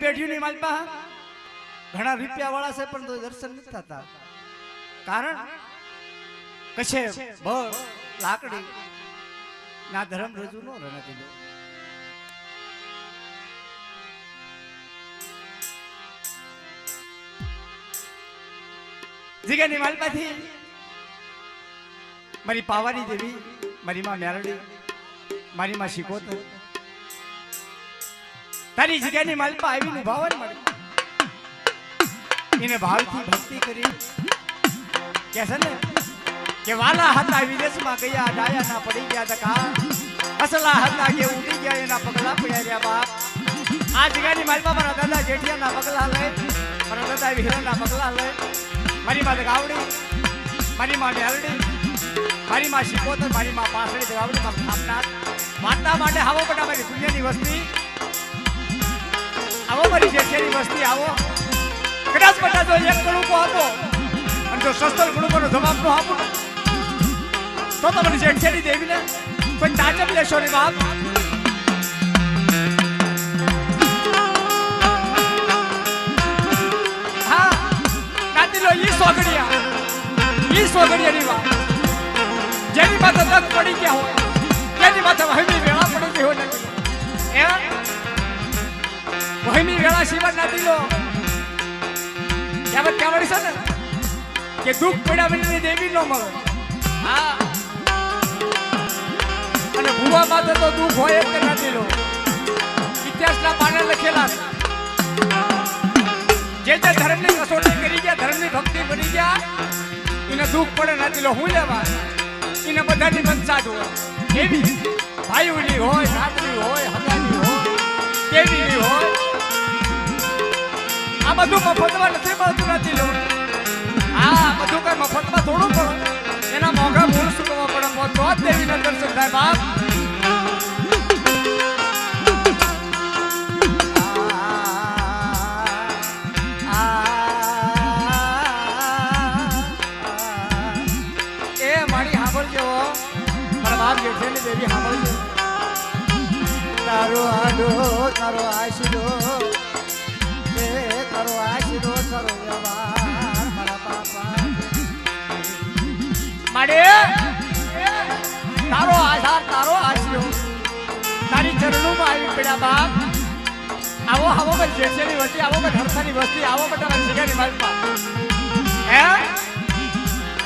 પેઢીઓની માલપા ઘણા રૂપિયા વાળા છે પણ તો દર્શન નથી થતા. કારણ કશે ભર લાકડી ના ધર્મ રજૂ નો રણે દીધો. જીગાની માલપાથી મારી પાવાની દેવી, મારી માં મેરડી, મારી માં શિકોતર તારી જગ્યાની માલપા આવીને ભાવન મળે. એને ભાવથી ભક્તિ કરી કે છે ને કે વાલા હતા વિદેશમાં ગયા, ડાયા ના પડી ગયા ધક્કા, અસલા હતા કે ઉડી ગયા એના પગલા પડ્યા રહ્યા બાપ. આ જગ્યાની માલપા મારા દાદા જેઠિયાના પગલા લે, મારા દાદા વિહરાના પગલા લે, મારી માં ગાવડી, મારી માં મેરડી, મારી માં શિકોતર, મારી માં પાસળી ગાવડી માં ખામનાથ માતા માટે આવો બટા મારી દુનિયાની વસ્તી, આવો મારી જેઠિયાની વસ્તી, આવો. કદાચ બટા જો એક કણુકો આપો અને જો સસ્તર કણુકોનો જવાબ નો આપો તો તમારી જેઠિયાની દેવીને કોઈ તાજબ લેશો ને બાપ. હા નાતી લો ઈ સોગડિયાની વાત જેની માથે દગ પડી ગયા હોય, જેની માથે વહેમી વેળા પડી ગઈ હોય નથી એ વહેમી વેળા સિવાય નાતી લો કહેવત કહેવાડી છે ને કે દુઃખ પડ્યા વિનાની દેવી નો મળે. હા અને ભૂવા માથે તો દુઃખ હોય એક નાતી લો. ઇતિહાસના પાના લખેલા જે ધર્મની કસોટી કરી ગયા, ધર્મની ભક્તિ બની ગયા, એને દુઃખ પડે નાતી લો હું લેવા એને બધાની મનસા જોવે. એવી ભાઈઓની હોય, નાતની હોય, હગાની હોય, કેવીની હોય, આ બધું મફતમાં નથી મળતું નથી લો. હા બધું કઈ મફતમાં થોડું પડે, એના મોંઘા મૂળ ચૂકવવા પડે તો જ દેવીના દર્શન થાય બાપ. એ મારી સાંભળજો મારા બાપ જેઠેની દેવી સાંભળજો. તારો આડો તારો આશીરો તારો આશીરો તારો વ્યવહાર મારા બાપા માડે તારો આધાર તારો આશીરો તારી ચરણોમાં આવી પડ્યા બાપ. આવો આવો ભાઈ જેઠેની વસ્તી, આવો ભાઈ હરસાની વસ્તી, આવો બધા જીગાની માલપા હે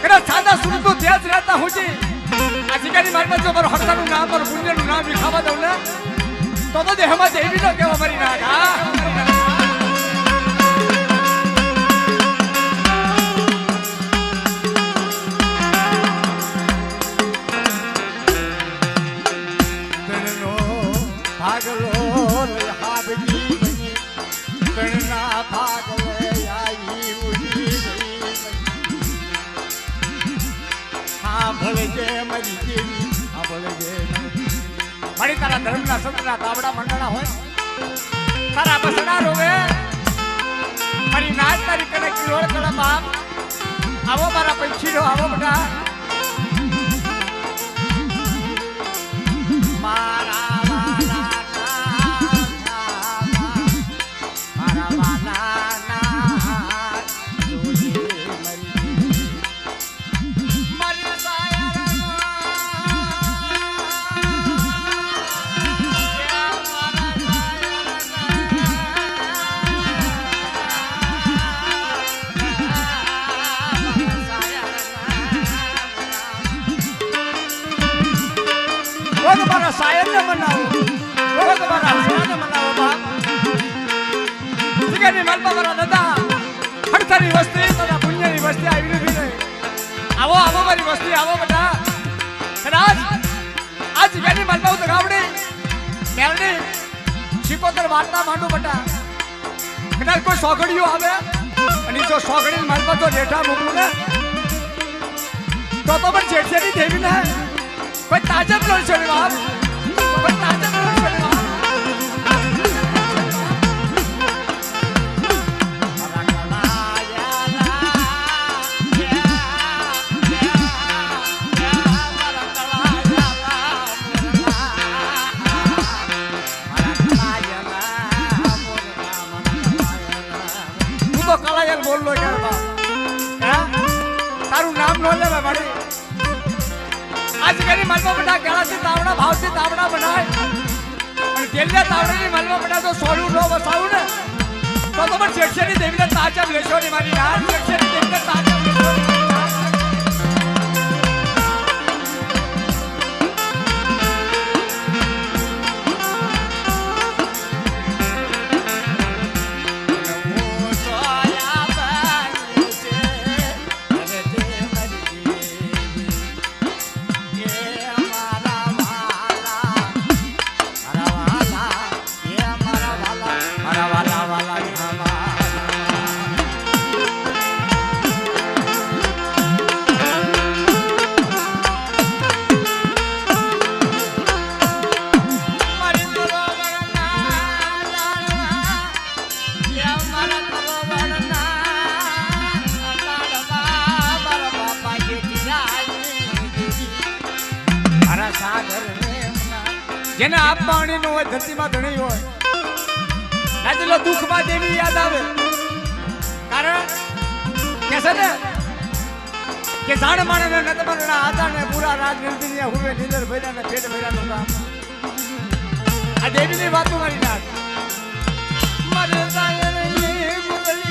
કદાચ સાદા સુરતો ત્યાં જ રહેતા હું જી આ જીગાની માલપા જો મારું હરસાનું નામ, મારું પુણ્યનું નામ વિખાવા દઉં ને તો દેહમાં દેવી નો કેવા મારી નાખ. ભાગલો હાબજી ગણના ભાગલે આવી ઉડી સાંભળજે મારી દેવી, સાંભળજે મારી તારા ધર્મના સંતના તાવડા મંડળા હોય, તારા બસડા રોવે, મારી નાચ તારી કને કિલોળ કળા બાપ. આવો મારા પંખીનો આવો બધા મારા તમારા સાયરને મનાવો, તમારા હસરાને મનાવો બાપ. જીગાની માલપા મારા દાદા હડતાની વસ્તી, તારા પુણ્યની વસ્તી આવી નથી રહી. આવો આવો મારી વસ્તી, આવો બધા. કદાચ આ જીગાની માલપા તો ગાવડી મેરડી શિકોતર વાર્તા માંડું બટા. કદાચ કોઈ સોગડીઓ આવે અને જો સોગડીની માલપા તો જેઠા મૂકવું ને તો પણ જેઠિયાની દેવી ને કોઈ તાજબ લો છે ને બાપ, કોઈ તાજબ લો છે ને બાપ. બોલલો કે બાપ હે તારું નામ નો લેવા મારી આજ કરી મલમાં બટા ગળાથી તાવડા ભાવથી તાવડા બનાય અને તેલના તાવડાની મલમાં બટા તો સોરું નો વસાવું ને તો તમાર શેઠિયાની દેવીને તાચમ લેશો ને મારી રાત શેઠિયાની દેવીને તાચમ લેશો જેને આપ પાણી નો હોય ધરતીમાં ધણી હોય રાજેલો દુઃખમાં દેવી યાદ આવે કારણ કે છે ને કે જાણ માણે ને નતમરના આચાને પૂરા રાજ નિર્દિનિયા હુવે નિદર ભર્યા ને પેટ ભર્યાનું કામ આ દેવીની વાતો મારી નાખ મારે જાયની મુરલી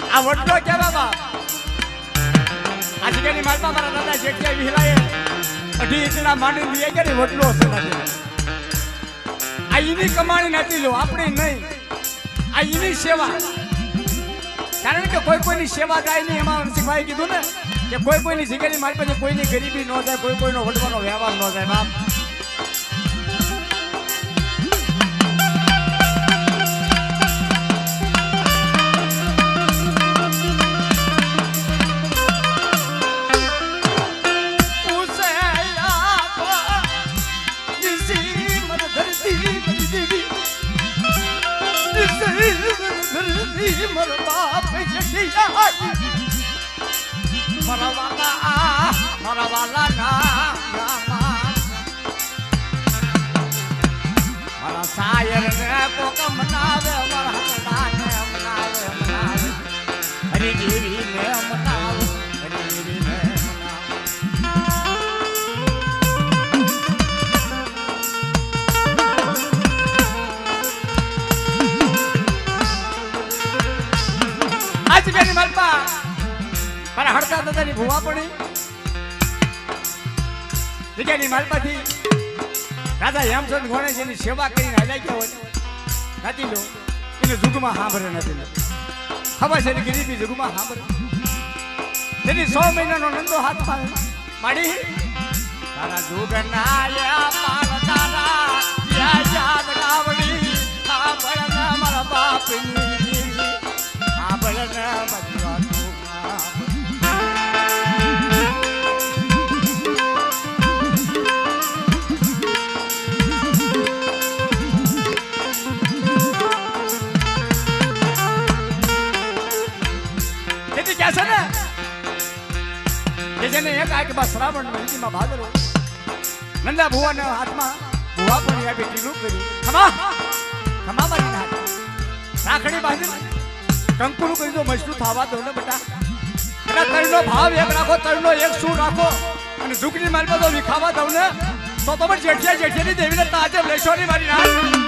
આ વડલો કે બાબા આજે કેની માલપા મારા દાદા જેઠિયા વિહલાએ 18 ઇંચના માંડી દીએ કે વડલો હશે નથી આ ઈની કમાણી નથી લો આપણી નહીં આ ઈની સેવા કારણ કે કોઈ કોઈની સેવા થાય નહીં એમાં શીખવાય કીધું ને કે કોઈ કોઈની જગ્યાની મારી પાસે કોઈની ગરીબી ન થાય કોઈ કોઈનો વડવાનો વ્યવહાર ન થાય બાપ મારા બાપ મારા વાલા ના મારા સાયર ને કોક મનાવે મારા હકડા ને મનાવે હરી દેવી ને મનાવે હરી દેવી ને આજ બેની મલપા મારા હડતા દાદાની ભૂવા પડી જગ્યાની માલપાથી રાજા હેમચંદ ગોણે જેની સેવા કરીને હાલ્યા ગયા હોય નથી લો એને જુગમાં સાંભળે નથી લો ખબર છે ગરીબી જુગમાં સાંભળે તેની 100 મહિનાનો નંદો હાથમાં માડી તારા જુગના પાર તારા યાદ રાવડી સાંભળ મારા બાપની સાંભળ બચ્ચા જેને એક આ કે બા શ્રાવણ મહિનામાં ભાદરો નંદા ભુવાના હાથમાં ભુવા પણ આપી ટીલું કર્યું ખમા ખમા મારી હાથ રાખડી બાંધી કંકુનું કરી દો મજનું થવા દો ને બેટા બેટા તળનો ભાવ એક રાખો તળનો એક શું રાખો અને ઝુકની માલમાં તો વિખાવા દઉં ને તો તમે જેઠિયાની દેવીને તાજે લેશો ની મારી હાથ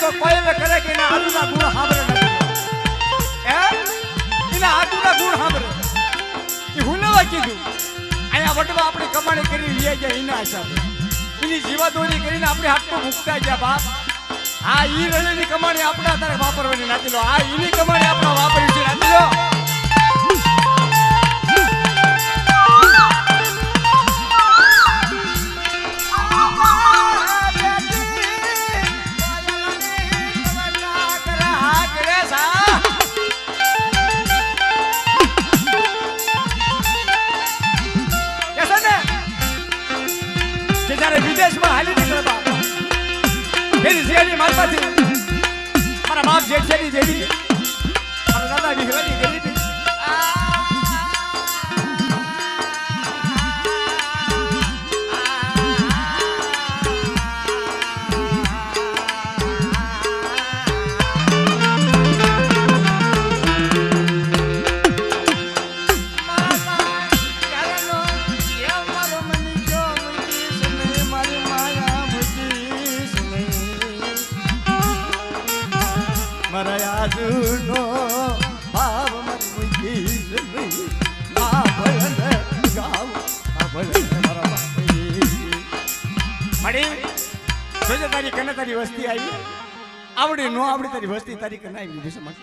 તો કોઈ કરે કે એના આદુના ગુણ સાંભળે નથી એના આદુના ગુણ સાંભળે એ હું નવા કીધું અહીંયા વટવા આપણી કમાણી કરી લઈ ગયા એના હિસાબે એની જીવાદોરી કરીને આપણે હાથમાં મૂકતા ગયા બાપ આ ઈ રળીની કમાણી આપણે અત્યારે વાપરવાની નથી લો આ ઈની કમાણી આપણે વાપરી છે નથી લો વિદેશમાં હાલી નીકળવા એની જેની મારમાંથી મારા બાપ જેઠિયાની દેવી મારા દાદા વિહવાની દેવી મરયાદુનો ભાવ મન મુકી આ ભલન ગાવ આ ભલન મારા બાપી મળી જોજે તારી કને તારી વસ્તી આવી આવડી નો આવડી તારી વસ્તી તારી કને આવી દીધી સમજ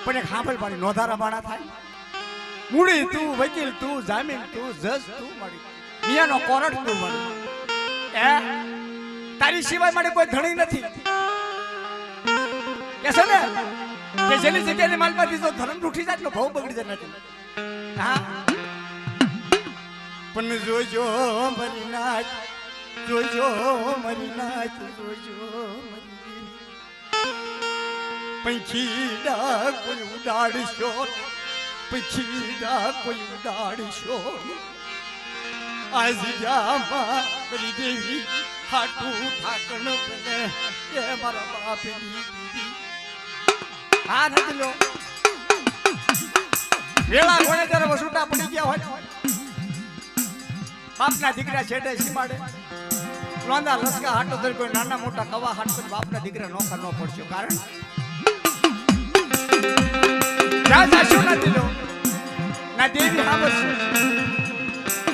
પણ એક હાંભળ પાણી નોધારા બાણા થાય મૂડી તું વકીલ તું જામીન તું જજ તું મળી મિયાનો કોરટ તું મળી તારી સિવાય માટે કોઈ ધણી નથી કે છે ને કે જેની જગ્યાની માલપાથી તો ધર્મ તૂટી જાય તો ભાવ બગડી જાય નથી હા પણ જોજો મરી નાચ જોજો મરી નાચ જોજો મરી પંખીડા કોઈ ઉડાડશો પંખીડા કોઈ ઉડાડશો આજ જામા મરી દેવી હાટું ઠાકણ બને એ મારા બાપની દીદી હા નથી લો વેળા ઘોડે ત્યારે વસુટા પડી ગયા હોય બાપના દીકરા છેડે સીમાડે લોંદા લસકા હાટો દર કોઈ નાના મોટા કવા હાટ પર બાપના દીકરા નોખા ન પડશે કારણ જ્યાં જાશું નથી લો ના દેવી સાંભળશે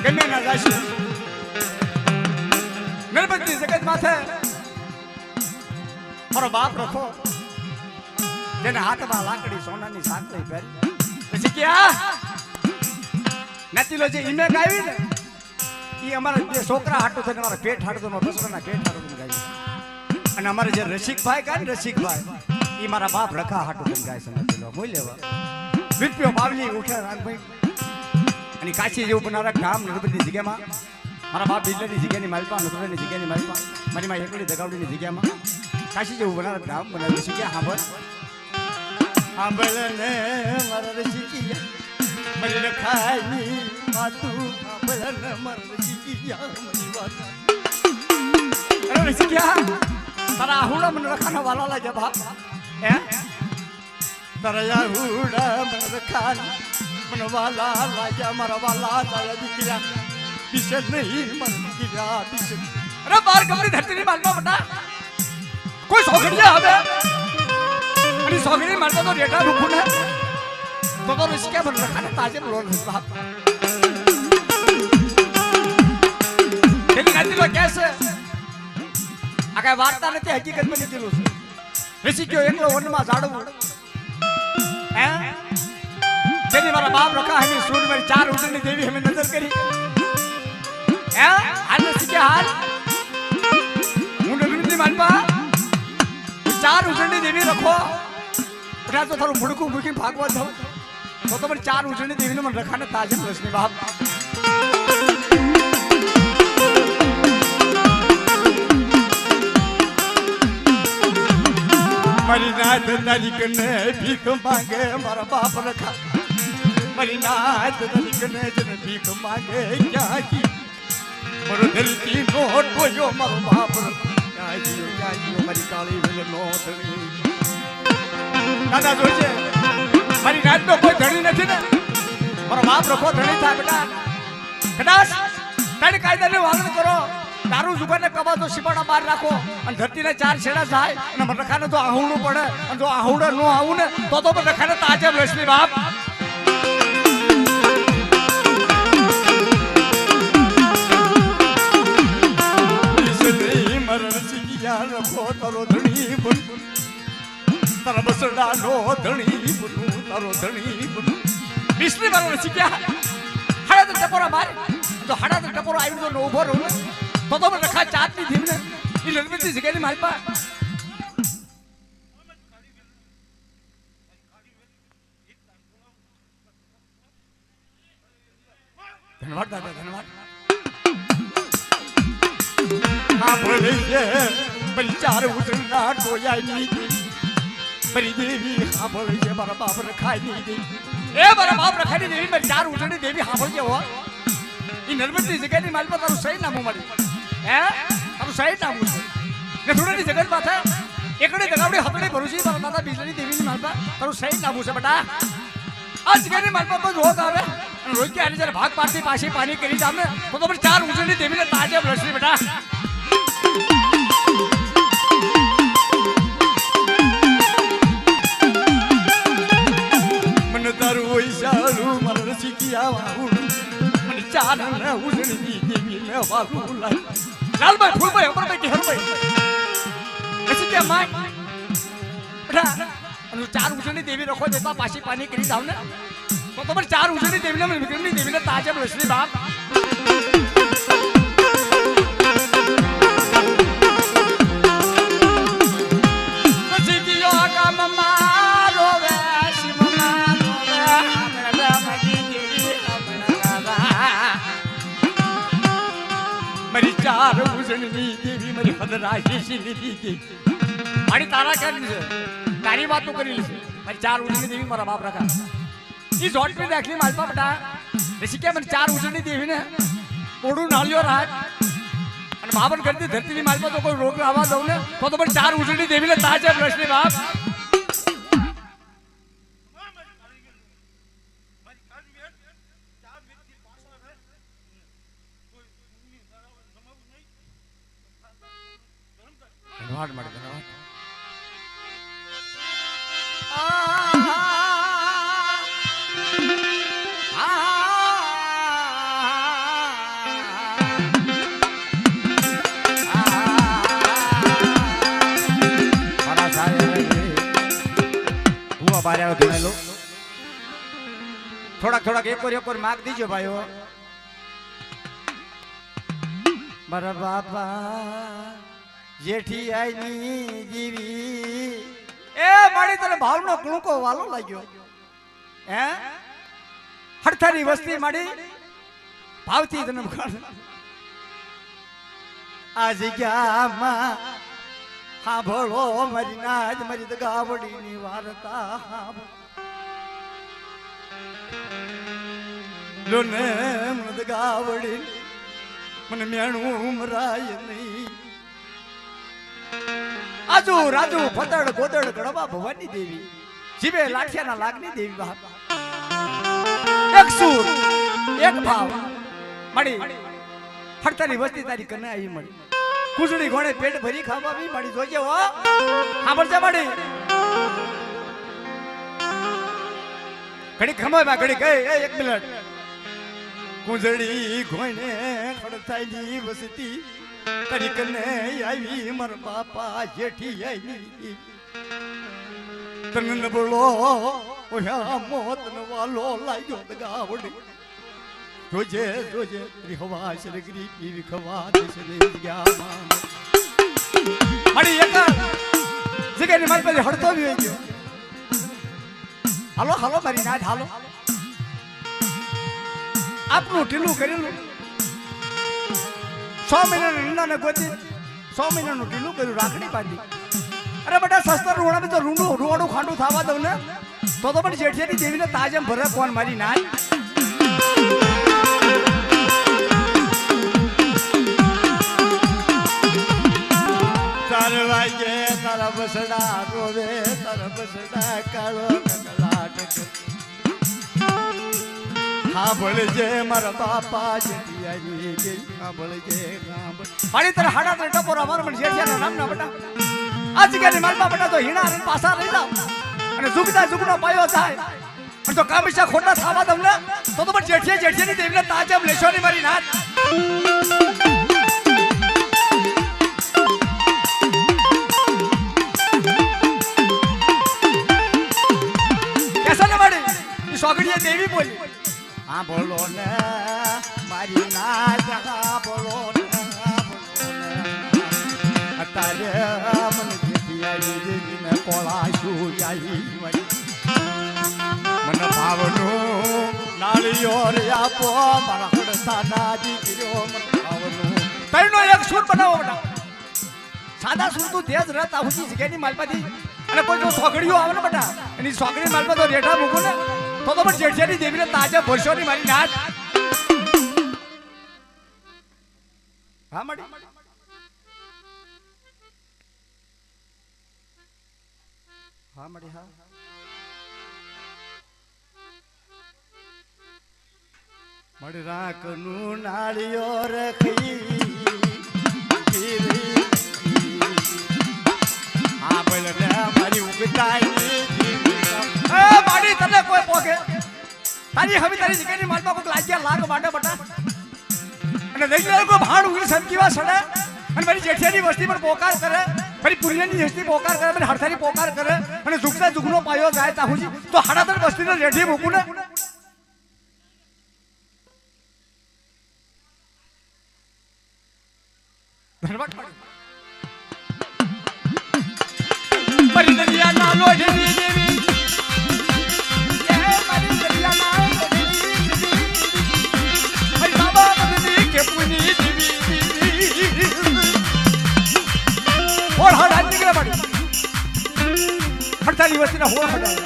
ગમે ના જાશું નર્મદની જગત માથે મારો બાપ રખો જેને હાથમાં લાકડી સોનાની સાંકળી પહેરી પછી ક્યાં નતીલો જે ઈમે ગાવી ને એ અમારા જે છોકરા હાટો થઈને અમારા પેટ હાટો નો રસોના પેટ હાટો ગાવી અને અમારે જે રસિકભાઈ ગાય ને રસિકભાઈ એ મારા બાપ રખા હાટો થઈને ગાય છે નતીલો મોઈ લેવા રૂપિયો બાવલી ઉઠે રાગભાઈ અને કાશી જેવું બનાવરા ગામ નર્મદની જગ્યામાં મારા બાપ બિલ્લાની જગ્યાની માલપા નકરાની જગ્યાની માલપા મારી માં એકડી દગાવડીની જગ્યામાં કાશી જેવું બનાવરા ગામ બનાવ્યું છે ક્યાં સાંભળ આંબળને મરર શીખ્યા મરી રખાઈ માતું આંબળને મરર શીખ્યા મરી વાત અરે શીખ્યા તારા આહુડા મને રખાના વાલા લાગે બાપ હે તારા આહુડા મને રખાન મને વાલા લાગ્યા મારા વાલા તારા દીકરા દિશે નહીં મન દીકરા દિશે અરે બાર કમરી ધરતીની માલપા બટા કોઈ સોગડિયા હવે અને સોગડી મારતો તો રેટા રૂખું ને તો રિસ્કે બન રખાને તાજે લોન બાપ તેની ગાતી લો કેસે આ કઈ વાર્તા નથી હકીકત માં નીકળ્યું છે ઋષિક્યો એકલો વનમાં ઝાડવું હે જેની મારા બાપ રખા હમી સૂડ મારી ચાર ઉડની દેવી હમે નજર કરી હે હાલ ઋષિકે હાલ હું નગરની માલપા ચાર ઉજળની દેવી રખો એટલે તો તારું મુડકું મૂકી ભાગવા દઉં તો તમારી ચાર ઉજળની દેવીને મને રખાને તાજે પ્રશ્ન બાપ મારી નાથ તારી કને ભીખ માંગે મારા બાપ રખા મારી નાથ તારી કને જને ભીખ માંગે ક્યાં જી મારો દિલથી નો ટોયો મારો બાપ રખા ક્યાં જીઓ મારી કાળી વેલ નો ધણી દાદા જોજે મારી નાત તો કોઈ ધણી નથી ને મારો બાપ રખો ધણી થાય બેટા કદાચ તારી કાયદાને વાલન કરો દારૂ જુગારને કબાતો સિપાડા બહાર રાખો અને ધરતીને 4 છેડા જાય અને મરખાને તો આહુડું પડે અને જો આહુડે નો આવું ને તો મરખાને તાજે લસલી બાપ ઈસલી મરણ સિયા રખો તારો ધણી બન તારા બસડા નો ધણી બનું તારો ધણી બન બિસ્લી મારો શીખ્યા હાડા તો ટપોરા માર તો હાડા તો ટપોરો આવી તો ઉભો રહું ને તો રખા ચાટની ધીમ ને ઈ લડબતી જગ્યાની માલપા ધન્યવાદ દાદા ધન્યવાદ હા બોલે છે પંચાર ઉતરના ટોયા ની બરી દેવી હા બોલે છે મારા બાપ રખાઈ ની એ મારા બાપ રખાઈ દેવી મેં 4 ઉતરની દેવી સાંભળજે હો ઈ નર્મદી જગ્યાની માલપા તારું સહી નામું મળી હે તારું સહી નામું છે ને થોડી જગત માં થાય એકડે દગાવડી હતડે ભરુસી મારા દાદા બીજલી દેવીની માલપા તારું સહી નામું છે બેટા આ જગ્યાની માલપા બસ હોત આવે અને રોજ કે આની જ્યારે ભાગ પાડતી પાછી પાણી કરી જામે તો પણ 4 ઉજળી દેવીને તાજે રસલી બેટા મને તારું વૈશાલું મારા રસિકિયા વાહું મને 4 ને ઉજળી દેવી ને વાલું લાઈ લાલભાઈ ફૂલભાઈ અમરભાઈ કે હરભાઈ પછી કે માય બેટા અને 4 ઉજળી દેવી રખો દેતા પાછી પાણી કરી જાવ ને તો પણ 4 ઉજળી દેવીને વિક્રમની દેવીને તાજે રસલી બાપ મારી 4 ઉજળની દેવી મારી હદરાશી લીધી મારી તારા કરી છે તારી વાતો કરી છે મારી 4 ઉજળી દેવી મારા બાપ રખા ઈ જોટની દાખલી માલપા બેટા ઋષિકે મને 4 ઉજળી દેવી ને ઓડું નાળિયો રાત અને બાબન કરતી ધરતીની માલપા તો કોઈ રોગ આવવા દઉં ને તો પણ 4 ઉજળી દેવી ને તાજે પ્રશ્ન બાપ ધન્યવાદ મળે ધન્યવાદ થોડાક એક વાર માગ દીજો ભાઈઓ મારા બાપા જેઠી આઈની જીવી એ મારી તને ભાવનો કણુકો વાલો લાગ્યો હે હડથારી વસ્તી માડી ભાવથી તને આ જગ્યામાં સાંભળો મારી નાજ મારી ગાવડીની વાર્તા લોને મદ ગાવડી મને મેણું ઉમરાય નહીં આજુ રાજુ ફતડ ગોદડ ગણવા ભવાની દેવી જીવે લાઠિયાના લાગની દેવી બાપ એક સુર એક ભાવ મળી હડતારી વસ્તી તારી કને આવી મળી કુજડી ઘોડે પેટ ભરી ખાવાવી મળી જોજે હો સાંભળજે મળી ઘડી ખમોય માં ઘડી ગઈ એક મિનિટ કુંજડી ઘોઈને ખડતાઈની વસતી તારી કને આવી માર બાપા જેઠી આવી તને નબળો ઓયા મોત વાલો લાગ્યો ગાવડી જોજે જોજે રીહવા શરગરી પી ખવા દેશને ગયા મળી એક જગ્યાની મારી પાસે હડતો બી હોય ગયો હાલો હાલો મારી નાથ હાલો આપનું ઢીલું કરેલું 6 મહિનાનું રીંડાને ગોતી 6 મહિનાનું ઢીલું કર્યું રાખડી બાંધી અરે બેટા સસ્તા રૂવાડા તો રૂવાડું ખાંડું થવા દઉં ને તો પણ જેઠિયાની દેવીને તાજમ ભરે કોણ મારી નાથ વાગે તારા બસડા રોવે તારા બસડા કાળો કલાટ હા ભળજે મારા બાપા જેઠિયાની જય હા ભળજે મારી તને હાડા તને ટપોરા માર મને જેઠિયાના નામ ના બટા આ જગ્યાની માલમાં બટા તો હીણા રે પાસા રહી જાવ અને જુગતા જુગનો પાયો થાય અને તો કામિશા ખોટા થાવા દઉં ને તો મને જેઠિયાની દેવીને તાજમ લેશો ની મારી નાથ સોગડીએ દેવી બોલી હા બોલો ને મારી નાથ હા બોલો ને અત્યારે મને જેઠિયાની દેવીને કોળાશું આવી મને ભાવનું નાળિયોર આપો મારા હડસાના દીકરીઓ મને ભાવનું તઈનો એક સૂર બનાવો બટા સાદા સૂર તું તેજ રત આહુજી જગ્યાની માલપાથી અને કોઈ જો સોગડીઓ આવે ને બટા એની સોગડી માલપા તો રેઠા મૂકો ને તો પણ જેઠિયાની દેવીને તાજા ભરશોની મારી નાથ હા મડી હા મડી હા મળી રાખનું નાળિયોર ખઈ હા બોલ ને મારી ઉગતાની એ માડી તને કોઈ પોકે તારી હવે તારી જગ્યાની માલમાં કોક લાગ્યા લાગ માટે બટા અને લઈ કો ભાડ ઉગી સમકીવા સડે અને મારી જેઠિયાની વસ્તી પર પોકાર કરે મારી પુરિયાની વસ્તી પોકાર કરે મારી હડતાની પોકાર કરે અને જુગતા જુગનો પાયો જાય તાહુજી તો હાડાતર વસ્તીને રેઠી મૂકું ને ધન્યવાદ મારી દરિયા ના લોઢી દેવી હડતાલી વસ્તીના હોળ હડાય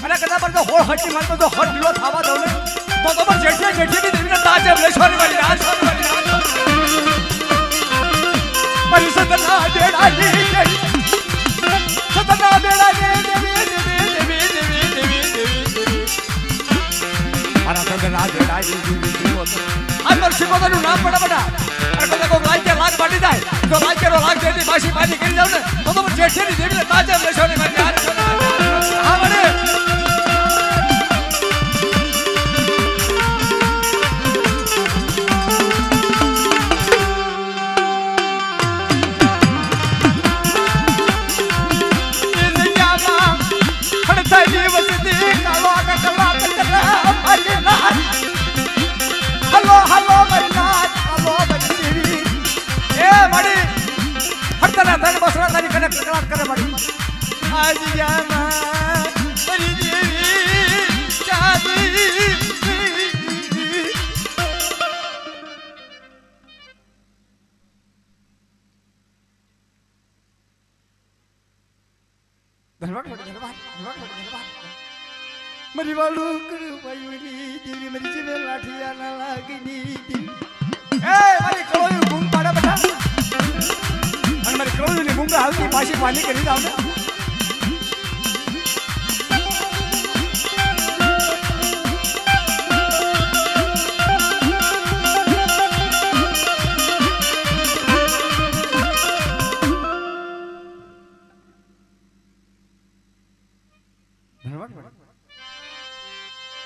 અને કદાચ પર તો હોળ હટી મારતો તો હટ ઢીલો થવા દઉં ને તો પણ જેઠિયાની દેવીને તાજે લેશોની મારી નાથ મારી સતના દેડાની સતના દેડાની દેવી મારા સતના દેડાની દેવી આ મારું શિકોતરનું નામ પડા બડા અને કદાચ કોઈ લાગ્યા લાગ પાડી જાય તો લાગ્યાનો લાગ દેતી પાછી પાછી કરી જાવ ને તો પણ જેઠિયાની દેવીને તાજે લેશોની મારી નાથ હા મને હલો હલો મરનાથ હલો બધી એ મડી હડતાના ધન બસરા તારી કને કકડાટ કરે મડી આજ જામા મરી દેવી ચાદી ધન્યવાદ મરી વાળું કરું ભાઈ દેવી મરી જીવે લાઠિયા ના લાગની એ મારી કળોયું ગુમ પાડે બધા અને મારી કળોયુંની ગુંગા હાલતી પાછી પાણી કરી જાવ ને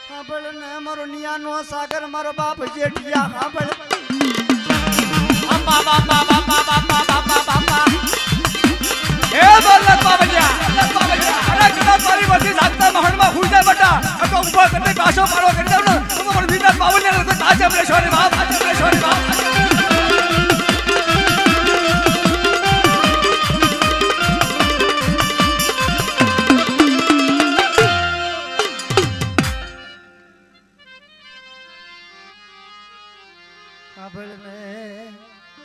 હાંભળ ને મારો નિયાનો સાગર મારો બાપ જેઠિયા હાંભળ બાપા બાપા બાપા બાપા બાપા બાપા એ બોલત બાબજા અરે કદા તારી વધી જાગતા મહલમાં હુઈ જાય બટા તો ઉભો કરીને કાશો પાડો કરી દઉં ને તો મને વિનાશ બાબુને તો તાજે લેશોની બાપ તાજે લેશોની બાપ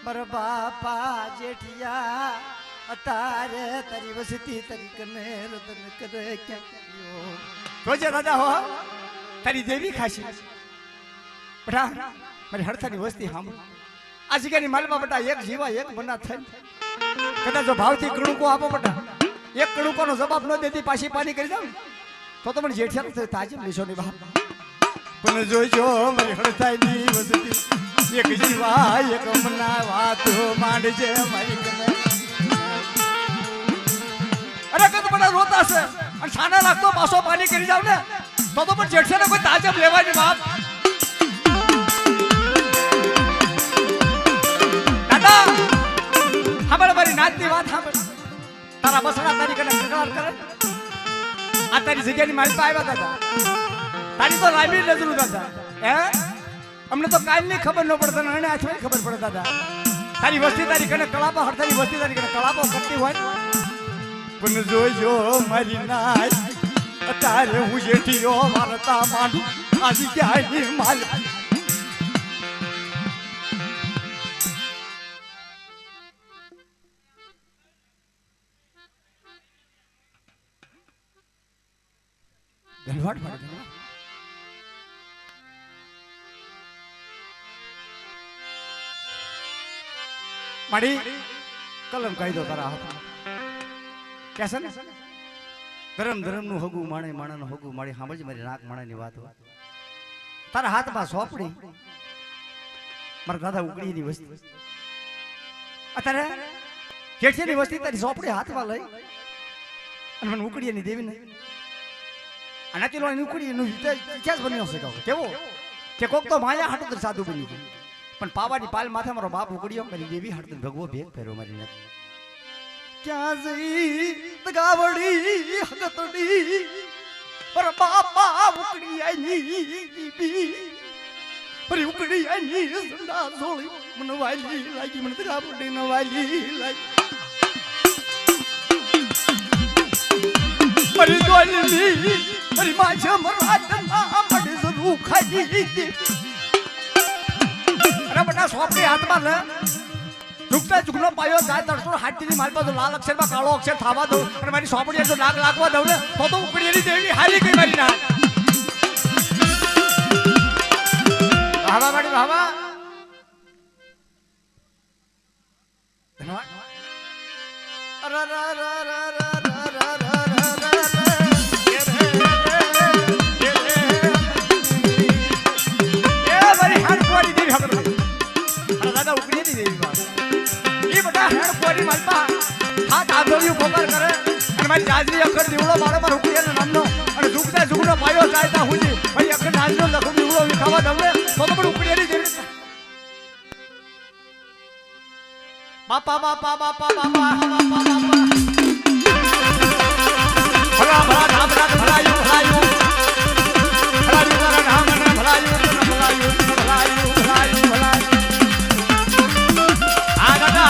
મારા બાપા જેઠિયા અતારે તારી વસતી તારી કને રતન કરે ક્યાં રોજે રાજા હો તારી દેવી ખાશી બટા મારી હડતાની વસ્તી સાંભળ આ જગ્યાની માલમાં બટા એક જીવા એક બના થઈ કદાચ જો ભાવથી કણુકો આપો બટા એક કણુકોનો જવાબ ન દેતી પાછી પાણી કરી દઉં તો તમને જેઠિયા તાજી લેશો ની બાપ પણ જોજો મારી હળતાઈની વસતી એક જીવા એક મના વાતો માંડજે મારી કને અરે કદ બધા રોતા છે અને છાના રાખતો પાછો પાણી કરી જાવ ને તો પણ જેઠસે ને કોઈ તાજબ લેવાની બાપ દાદા સાંભળ મારી નાતની વાત સાંભળ તારા બસડા તારી કને કકડાટ કરે આ તારી જગ્યાની મારી પાસે આવ્યા દાદા તારી તો લાંબી નજરું દાદા હે અમને તો કાલની ખબર ન પડે તને આઠમી ખબર પડે દાદા તારી વસ્તી તારી કને કળાપો હડતાની વસ્તી તારી કને કળાપો કરતી હોય પણ જોજો મારી નાય અત્યારે હું જેઠીઓ વારતા માંડું આ જગ્યાની માલ ગલવાટ પડે માડી કલમ કહી દો તારા હાથ કેસે ને ધર્મ નું હગું માણે માણાનું હગું માડી સાંભળજે મારી નાક માણાની વાત તારા હાથમાં સોપડી મારા દાદા ઉકળીની વસ્તી અત્યારે જેઠીની વસ્તી તારી સોપડી હાથમાં લઈ અને મને ઉકળીની દેવી ને અને ચલો એની ઉકળી એનું ઇતિહાસ બન્યો છે કેવો કે કોક તો માયા હાટું સાધુ બની ગયું પણ પાવાની પાલ માથે મારો બાપ ઉકળ્યો મારી દેવી હાટું ભગવો ભેગ ફેરો મારી નથી ક્યાં જઈ ગાવડી હગતડી પર બાપા ઉકળી આની દીવી પર ઉકળી આની સંડા જોળી મને વાલી લાગી મને ગાવડી ન વાલી લાગી મારી દોલની મારી માછ મરાતના મડે જરૂ ખાઈ દી અરે બટા સોપડી હાથમાં લે ઝુકતા ઝુકનો પાયો જાય તરસો હાથની માલ પર લાલ અક્ષરમાં કાળો અક્ષર થાવા દઉં અને મારી સોપડી જો નાક લાગવા દઉં ને તો ઉકળી એની દેવી હારી ગઈ મારી ના ભાવા માડી ભાવા ધન્યવાદ અરે દાદા ઉકળી ની દેવી બાપ એ બધા હેડ કોરી માલપા હાથ આધોયું ખોબર કરે અને મારી જાજરી અખર દીવડો મારો માર ઉકળી એના નામનો અને ઝુકતા ઝુકનો પાયો ચાલતા હુજી મારી અખર નાજનો લખો દીવડો વિખાવા દઉં ને તો પણ ઉકળી ની દેવી બાપા બાપા બાપા બાપા બાપા બાપા ભલા ભલા ધામ રાત ભલાયું ભલાયું ભલાયું મારા ધામ ને ભલાયું ભલાયું ભલાયું ભલાયું ભલાયું આ દાદા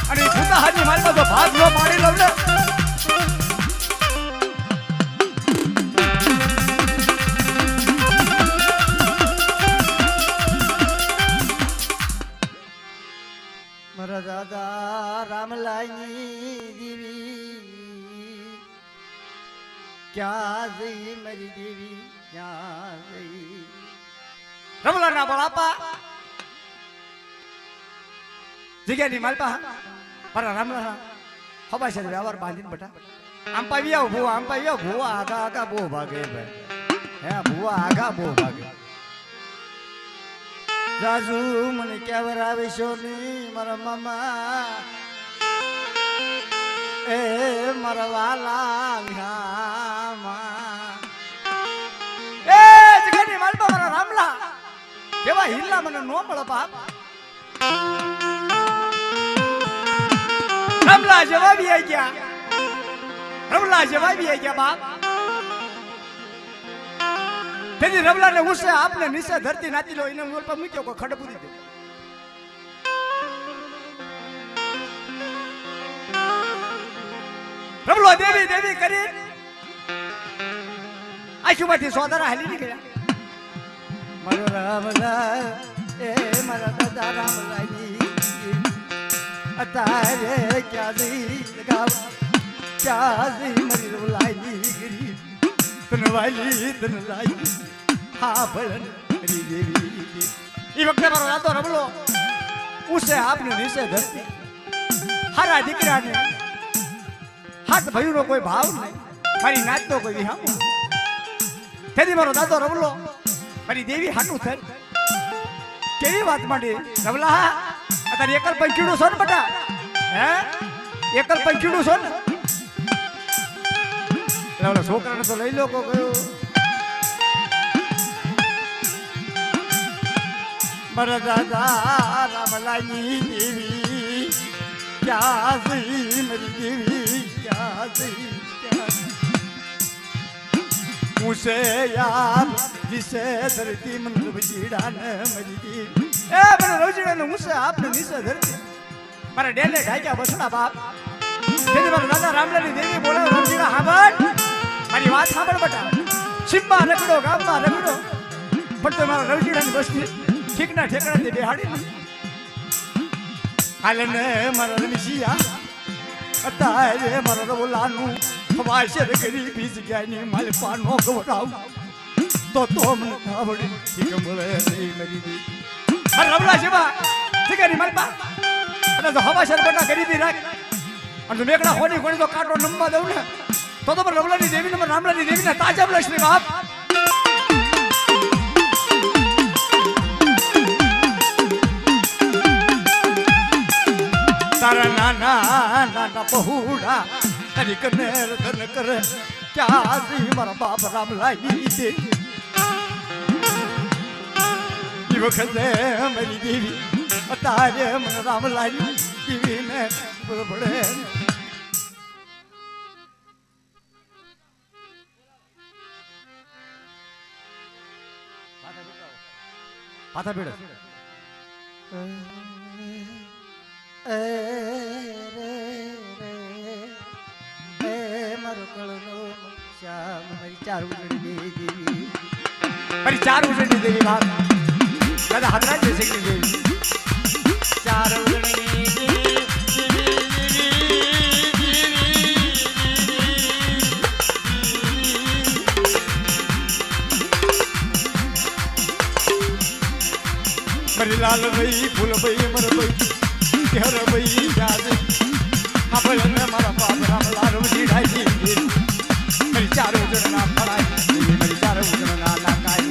અને ભૂતા હાજી મારી પાસે ભાગ નો પાડી લઉં ને મારા દાદા રામલાલની દેવી ક્યાં જઈ મારી દેવી ક્યાં જઈ રમલા ના બાપા જગ્યાની માલપા પર રામલા હબા છે વ્યવહાર બાંધીને બટા આમ પાવી આવ ભૂવા આમ પાવી આવ ભૂવા આગા આગા બહુ ભાગે ભાઈ હે ભૂવા આગા બહુ ભાગે રાજુ મને કેવર આવીશો ની મારા મામા એ મારા વાલા એ જગ્યાની માલપા મારા રામલા કેવા હિલ્લા મને નો મળે બાપ રમલા જવાબી આવી ગયા રમલા જવાબી આવી ગયા બાપ તેની રમલા ને ઉસે આપને નીચે ધરતી નાતી લો એને મોલ પર મૂક્યો કો ખડ પૂરી દે રમલો દેવી દેવી કરી આશુમાંથી સોદરા હાલી નીકળ્યા મારો રામલા એ મારા દાદા રામલાજી અત્યારે ક્યાં જઈ ગાવ क्या जी मरी रवलाई गिरी तनवाली तनलाई હા ભલન હરી દેવી એ વખતે મારો રાતો રમલો ઉસે આપને નીચે ધરતી હારા દીકરાને હાથ ભયુંનો કોઈ ભાવ નહીં મારી નાચતો કોઈ વિહામો તેથી મારો દાદો રમલો મારી દેવી હાટું થઈ કેવી વાત માંડી રમલા અત્યારે એકલ પંખીડું છો ને બટા હે એકલ પંખીડું છો ને એટલે છોકરાને તો લઈ લો કો ગયો મારા દાદા રામલાની દેવી ક્યાં સહી મારી દેવી ક્યાં સહી मुझसे यार जिसे धरती मन रवजीड़ा ने मरी दी ए મને રવજીડા ને મુસે આપને નીચે ધરતી મારા ડેલે ઢાક્યા બસડા બાપ જેની મારા દાદા રામલાની દેવી બોલે રવજીડા હાંભળ મારી વાત સાંભળ બટા સિમ્મા રગડો ગામમાં રગડો પણ તો મારા રવજીડાની બસ્તી ઠીકના ઠેકડા બેહાડી હાલને મારા રમીશિયા અત્યારે મારા રવલાનું વાસર કરી બીજ ગયા માલપાનો ગવડાવ તો મને આવડે ઠીક મળે નહીં મરી દી અરે રવલા જેવા ઠીકની માલપા અને જો હવાસર બટા ગરીબી રાખ અને મેકડા હોની કોણી તો કાટો નમવા દઉં ને તો રવલાની દેવી ને રામલાની દેવીને તાજા લઈશ ને બાપ તારા નાના નાના બહુડા તરી કનેર ધન કરે ક્યાં સી મારા બાપ રામ લાગી દે ઈ વખતે મારી દેવી અત્યારે મને રામ લાગી દેવીને પડે પાછા બેડો મારી ચાર ઉજળી દેવી બાપ દાદા હાથરા છે શેકડી દેવી ચાર ઉજળી મરી લાલ ભાઈ ફૂલ ભાઈ મર ભાઈ ઘર ભાઈ યાદ આપણે મારા બાપ રામ લાલ ઢાઈ મરી ચાર ઉજળના ફળાય મરી ચાર ઉજળના નાકાય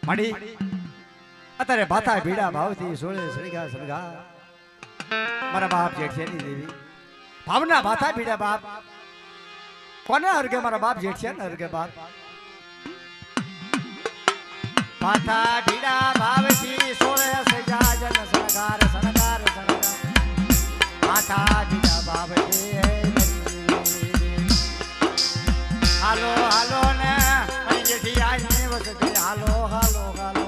માડી અત્યારે ભાતા ભીડા ભાવથી સોળે સળગા સળગા મારા બાપ જેઠિયાની દેવી ભાવના ભાતા ભીડા બાપ કોને અર્ગે મારા બાપ જેઠિયા ને અર્ગે બાપ ભાતા ભીડા ભાવથી સોળે સળગા જન સળગાર સળગાર સળગા ભાતા ભીડા ભાવથી હાલો હાલો ને મારી જેઠિયાની વસતી હાલો હાલો હાલો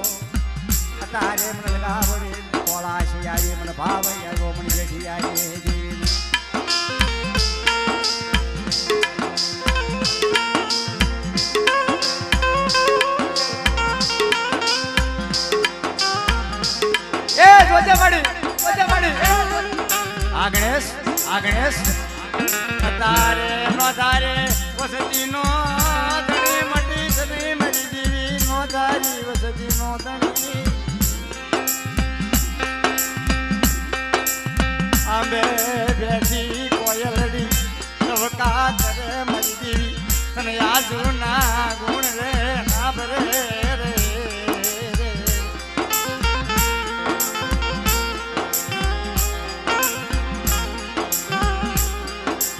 તારે મને લગાવડે કોળા શિયાળી મને ભાવ આવ્યો મને બેઠી આવી દેવી એ જોજે મળી આ ગણેશ તારે નો તારે વસતી નો ધણી મટી સદી મરી દેવી નો તારી વસતી નો ધણી આંબે બેઠી કોયલડી નવકા કરે મરી દેવી તને યાદ ના ગુણ રે ના ભરે રે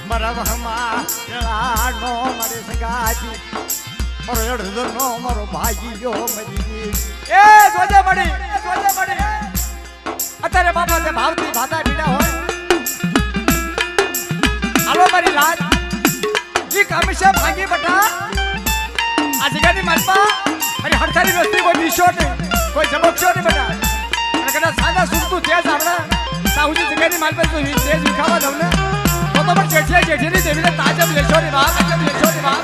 મારા વહમાં જળાનો મારે સગાજી મારો અડધનો મારો ભાઈયો મરી દેવી એ જોજે મળી અત્યારે બાપા તે ભાવથી ભાતા પીડા હોય હાલો મારી લાજ જી કમિશન ભાગી બટા આ જગ્યાની માલપા મારી હડતારી વસ્તી કોઈ બીશો નહીં કોઈ જબકશો નહીં બટા અને કદાચ સાદા સુરતું તેજ આપણે સાહુજી જગ્યાની માલપા તો તેજ વિખાવા દઉં ને તો તો પણ જેઠીની દેવીને તાજબ લેશો રે બા તાજબ લેશો રે બા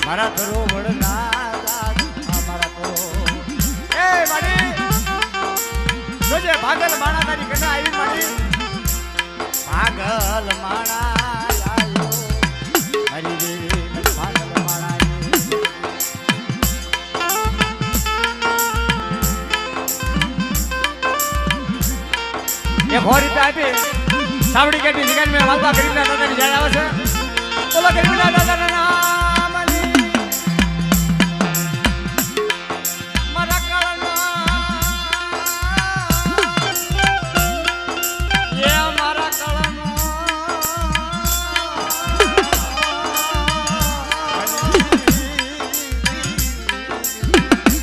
મારા કરો વડના મારા કરો એ માડી જોજે ભાગલ માણા તારી કને આવી માડી પાગલ માણા આયો મારી દેવી મને પાગલ માણા એ ખોરી પે આપી સાવડી કેટી જગ્યાએ મે વાલબા ગરીબના દાદાની જાય આવે છે ઓલા ગરીબના દાદાના નામ મારા કાળના એ મારા કાળનો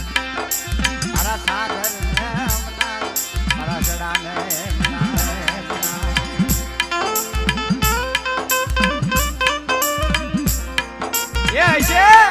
મારા સાગર મારા જડાને એ હશે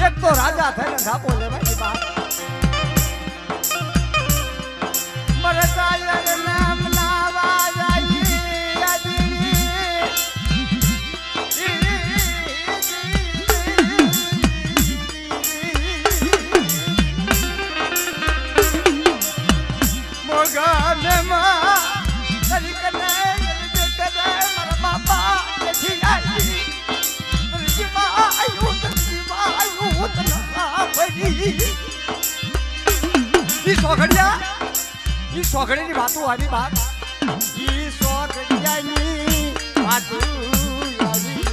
એક તો રાજા થઈને ધાપો લેવાની બાપ મરે ચાલ્યા રે નામ નાવા જાય મોગલે માં કરી કને કરે મારા બાપા જેથી આવી ઈ સોગડીની વાતો આવી બાપ ઈ સોગડિયાની વાતો આવી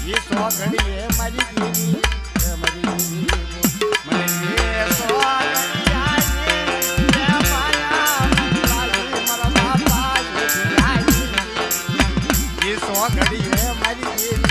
ઈ સોગડીએ મારી દેવી મારી દેવી મને એ સોગડિયાની માયા મારા બાપા ઈ સોગડીએ મારી દેવી